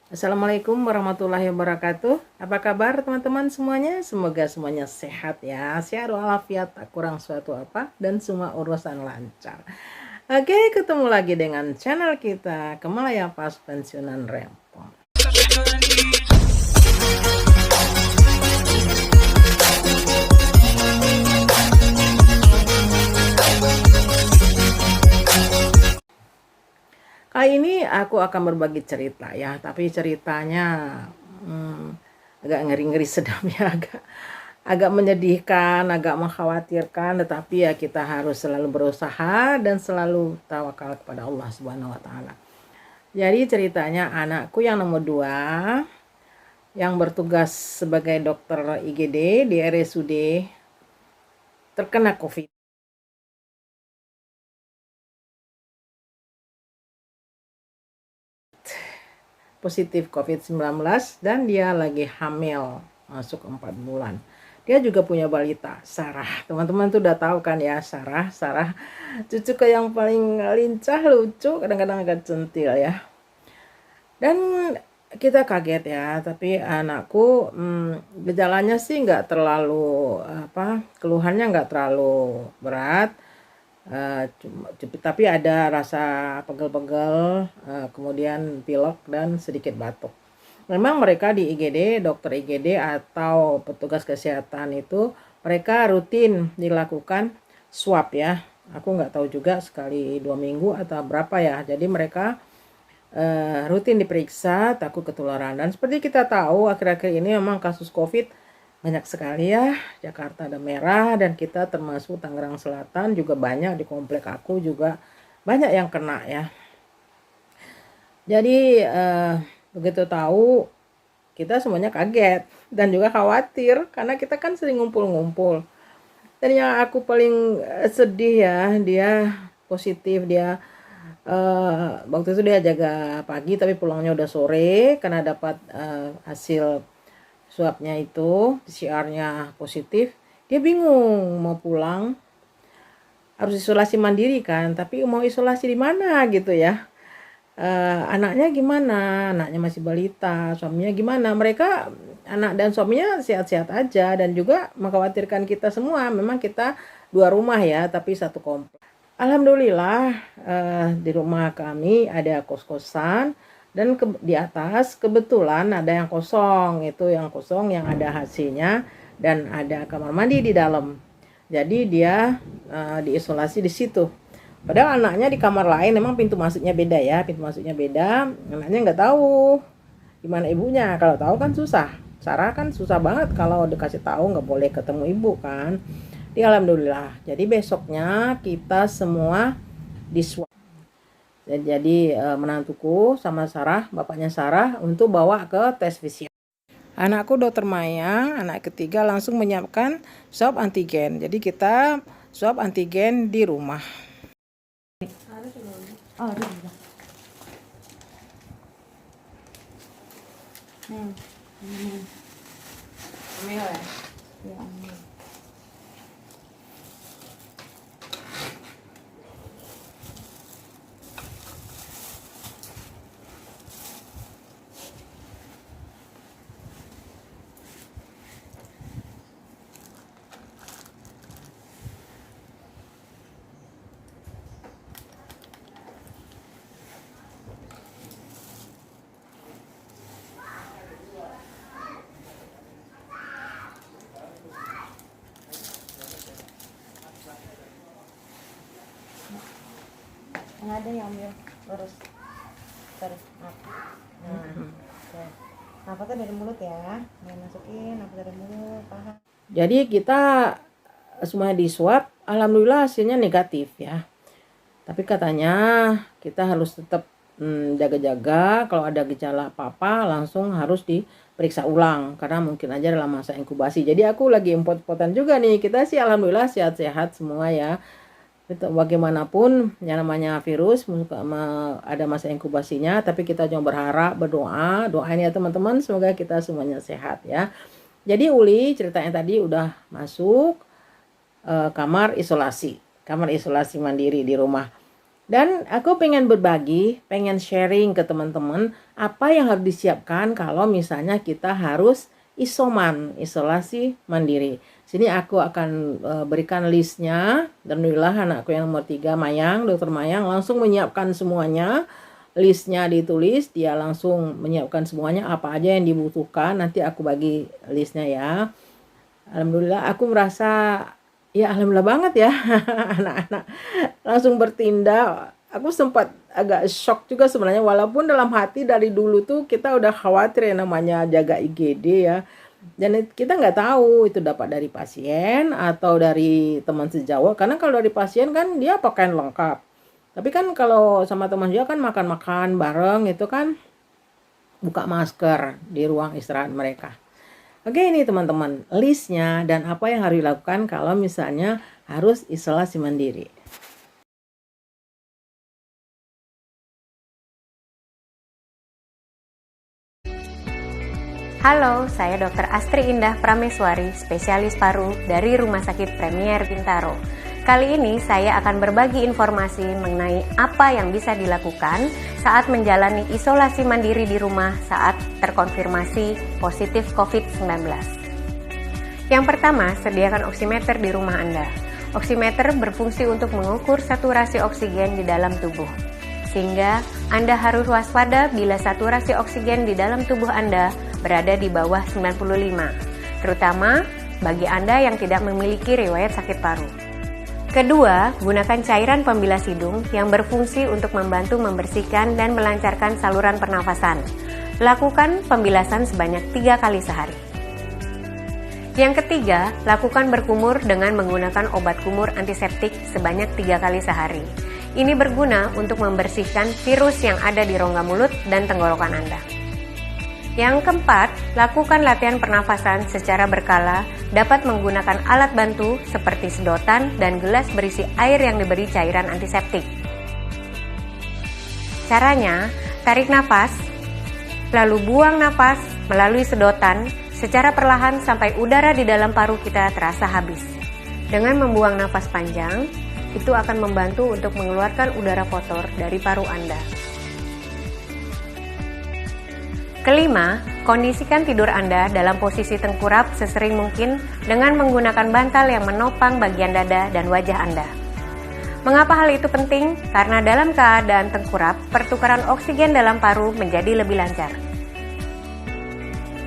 Assalamualaikum warahmatullahi wabarakatuh. Apa kabar teman-teman semuanya? Semoga semuanya sehat ya. Sehat walafiat, tak kurang suatu apa, dan semua urusan lancar. Oke, ketemu lagi dengan channel kita Kemalaya Pas Pensiunan Rempong. Kali ini aku akan berbagi cerita ya, tapi ceritanya agak ngeri-ngeri sedap ya, agak menyedihkan, agak mengkhawatirkan, tetapi ya kita harus selalu berusaha dan selalu tawakal kepada Allah Subhanahu wa taala. Jadi ceritanya anakku yang nomor 2 yang bertugas sebagai dokter IGD di RSUD terkena COVID. Positif COVID-19 dan dia lagi hamil masuk 4 bulan. Dia juga punya balita, Sarah. Teman-teman tuh udah tahu kan ya, Sarah cucu yang paling lincah, lucu, kadang-kadang agak centil ya. Dan kita kaget ya, tapi anakku gejalanya sih nggak terlalu keluhannya nggak terlalu berat. Tapi ada rasa pegel-pegel, kemudian pilek dan sedikit batuk. Memang mereka di IGD, dokter IGD atau petugas kesehatan itu mereka rutin dilakukan swab ya. Aku nggak tahu juga sekali 2 minggu atau berapa ya. Jadi mereka rutin diperiksa takut ketularan. Dan seperti kita tahu akhir-akhir ini memang kasus COVID banyak sekali ya. Jakarta ada merah dan kita termasuk Tangerang Selatan juga banyak, di komplek aku juga banyak yang kena ya. Jadi begitu tahu kita semuanya kaget dan juga khawatir karena kita kan sering ngumpul-ngumpul. Dan yang aku paling sedih ya, dia positif. Dia waktu itu dia jaga pagi tapi pulangnya udah sore karena dapat hasil swabnya itu PCR-nya positif. Dia bingung mau pulang, harus isolasi mandiri kan, tapi mau isolasi di mana gitu ya. Anaknya gimana, anaknya masih balita, suaminya gimana, mereka anak dan suaminya sehat-sehat aja. Dan juga mengkhawatirkan kita semua. Memang kita 2 rumah ya, tapi satu komplek. Alhamdulillah di rumah kami ada kos-kosan dan di atas kebetulan ada yang kosong. Itu yang kosong yang ada AC-nya dan ada kamar mandi di dalam. Jadi dia diisolasi di situ. Padahal anaknya di kamar lain, memang pintu masuknya beda ya, pintu masuknya beda. Anaknya nggak tahu gimana ibunya. Kalau tahu kan susah. Sarah kan susah banget kalau dikasih tahu nggak boleh ketemu ibu kan. Alhamdulillah. Jadi besoknya kita semua diswab. Jadi menantuku sama Sarah, bapaknya Sarah, untuk bawa ke tes PCR. Anakku dokter Maya, anak ketiga langsung menyiapkan swab antigen. Jadi kita swab antigen di rumah. Ada yang ambil terus napasnya dari mulut ya, masukin napas dari mulut, paha. Jadi kita semua di swab, alhamdulillah hasilnya negatif ya. Tapi katanya kita harus tetap jaga-jaga. Kalau ada gejala apa-apa langsung harus diperiksa ulang karena mungkin aja dalam masa inkubasi. Jadi aku lagi import-importan juga nih. Kita sih alhamdulillah sehat-sehat semua ya. Bagaimanapun yang namanya virus ada masa inkubasinya, tapi kita cuma berharap, doain ya teman-teman, semoga kita semuanya sehat ya. Jadi Uli ceritanya tadi udah masuk kamar isolasi mandiri di rumah. Dan aku pengen berbagi, pengen sharing ke teman-teman apa yang harus disiapkan kalau misalnya kita harus isolasi mandiri. Sini aku akan berikan listnya. Dan alhamdulillah anakku yang nomor 3, Mayang, Dokter Mayang langsung menyiapkan semuanya. Listnya ditulis, dia langsung menyiapkan semuanya apa aja yang dibutuhkan. Nanti aku bagi listnya ya. Alhamdulillah aku merasa ya alhamdulillah banget ya anak-anak langsung bertindak. Aku sempat agak shock juga sebenarnya, walaupun dalam hati dari dulu tuh kita udah khawatir ya namanya jaga IGD ya. Dan kita nggak tahu itu dapat dari pasien atau dari teman sejawat. Karena kalau dari pasien kan dia pakaian lengkap. Tapi kan kalau sama teman juga kan makan-makan bareng itu kan buka masker di ruang istirahat mereka. Oke, ini teman-teman listnya dan apa yang harus dilakukan kalau misalnya harus isolasi mandiri. Halo, saya Dr. Astri Indah Prameswari, spesialis paru dari Rumah Sakit Premier Bintaro. Kali ini saya akan berbagi informasi mengenai apa yang bisa dilakukan saat menjalani isolasi mandiri di rumah saat terkonfirmasi positif COVID-19. Yang pertama, sediakan oximeter di rumah Anda. Oximeter berfungsi untuk mengukur saturasi oksigen di dalam tubuh. Sehingga Anda harus waspada bila saturasi oksigen di dalam tubuh Anda berada di bawah 95, terutama bagi Anda yang tidak memiliki riwayat sakit paru. Kedua, gunakan cairan pembilas hidung yang berfungsi untuk membantu membersihkan dan melancarkan saluran pernafasan. Lakukan pembilasan sebanyak 3 kali sehari. Yang ketiga, lakukan berkumur dengan menggunakan obat kumur antiseptik sebanyak 3 kali sehari. Ini berguna untuk membersihkan virus yang ada di rongga mulut dan tenggorokan Anda. Yang keempat, lakukan latihan pernafasan secara berkala, dapat menggunakan alat bantu seperti sedotan dan gelas berisi air yang diberi cairan antiseptik. Caranya, tarik nafas, lalu buang nafas melalui sedotan secara perlahan sampai udara di dalam paru kita terasa habis. Dengan membuang nafas panjang, itu akan membantu untuk mengeluarkan udara kotor dari paru Anda. Kelima, kondisikan tidur Anda dalam posisi tengkurap sesering mungkin dengan menggunakan bantal yang menopang bagian dada dan wajah Anda. Mengapa hal itu penting? Karena dalam keadaan tengkurap, pertukaran oksigen dalam paru menjadi lebih lancar.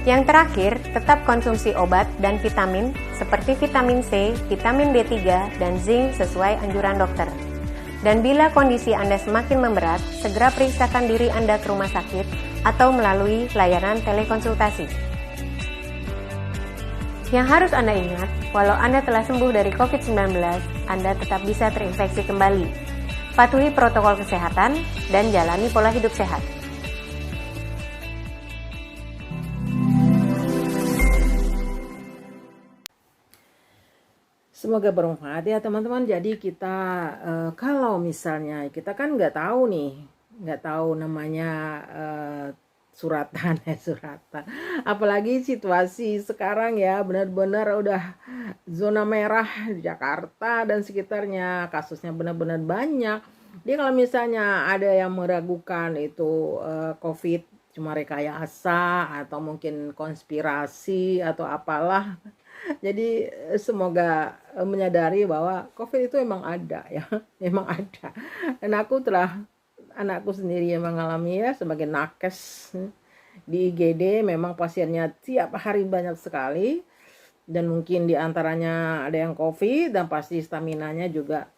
Yang terakhir, tetap konsumsi obat dan vitamin seperti vitamin C, vitamin D3, dan zinc sesuai anjuran dokter. Dan bila kondisi Anda semakin memberat, segera periksakan diri Anda ke rumah sakit atau melalui layanan telekonsultasi. Yang harus Anda ingat, walau Anda telah sembuh dari COVID-19, Anda tetap bisa terinfeksi kembali. Patuhi protokol kesehatan dan jalani pola hidup sehat. Semoga bermanfaat ya teman-teman. Jadi kita kalau misalnya kita kan nggak tahu namanya suratan suratan. Apalagi situasi sekarang ya benar-benar udah zona merah di Jakarta dan sekitarnya, kasusnya benar-benar banyak. Jadi kalau misalnya ada yang meragukan itu COVID cuma rekayasa atau mungkin konspirasi atau apalah. Jadi semoga menyadari bahwa COVID itu memang ada ya, memang ada. Dan anakku sendiri yang mengalami ya sebagai nakes di IGD, memang pasiennya tiap hari banyak sekali. Dan mungkin diantaranya ada yang COVID dan pasti staminanya juga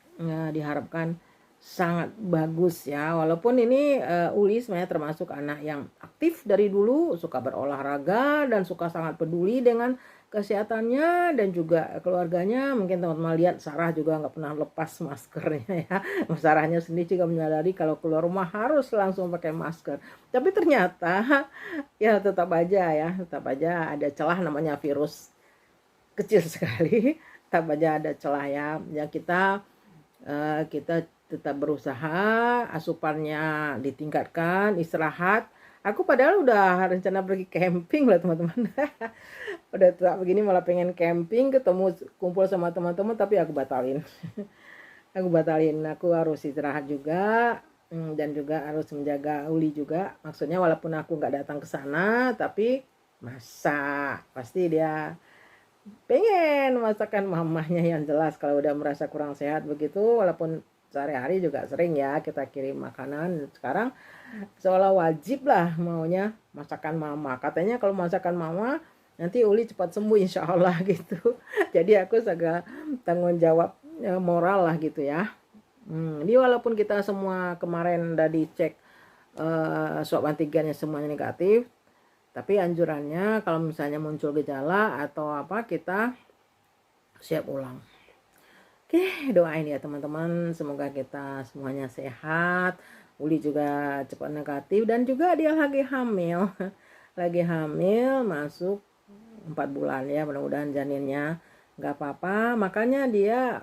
diharapkan sangat bagus ya. Walaupun ini Uli sebenarnya termasuk anak yang aktif dari dulu, suka berolahraga dan suka sangat peduli dengan kesehatannya dan juga keluarganya. Mungkin teman-teman lihat Sarah juga nggak pernah lepas maskernya ya. Sarahnya sendiri juga menyadari kalau keluar rumah harus langsung pakai masker. Tapi ternyata ya tetap aja ada celah, namanya virus kecil sekali. Tetap aja ada celah ya. Ya kita tetap berusaha, asupannya ditingkatkan, istirahat. Aku padahal udah rencana pergi camping loh teman-teman. Udah tak begini malah pengen camping, kumpul sama teman-teman, tapi aku batalin. aku batalin, aku harus istirahat juga. Dan juga harus menjaga Uli juga, maksudnya walaupun aku nggak datang ke sana tapi masak pasti dia pengen masakan mamahnya yang jelas. Kalau udah merasa kurang sehat begitu, walaupun sehari-hari juga sering ya kita kirim makanan, sekarang seolah wajib lah maunya masakan mama. Katanya kalau masakan mama nanti Uli cepat sembuh insya Allah gitu. Jadi aku agak tanggung jawab moral lah gitu ya. Ini walaupun kita semua kemarin udah dicek swab antigennya semuanya negatif, tapi anjurannya kalau misalnya muncul gejala atau apa kita siap ulang. Oke, doain ya teman-teman, semoga kita semuanya sehat. Uli juga cepat negatif dan juga dia lagi hamil. Lagi hamil masuk 4 bulan ya, mudah-mudahan janinnya nggak apa-apa. Makanya dia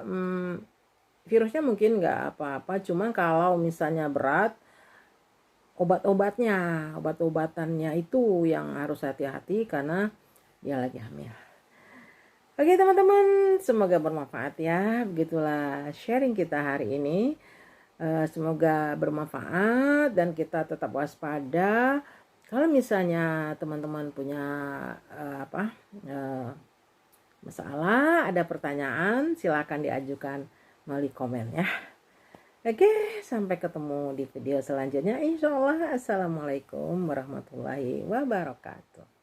virusnya mungkin nggak apa-apa, cuman kalau misalnya berat, obat-obatannya itu yang harus hati-hati karena dia lagi hamil. Oke teman-teman, semoga bermanfaat ya. Begitulah sharing kita hari ini. Semoga bermanfaat dan kita tetap waspada. Kalau misalnya teman-teman punya masalah, ada pertanyaan, silakan diajukan melalui komen ya. Oke, sampai ketemu di video selanjutnya. Insya Allah. Assalamualaikum warahmatullahi wabarakatuh.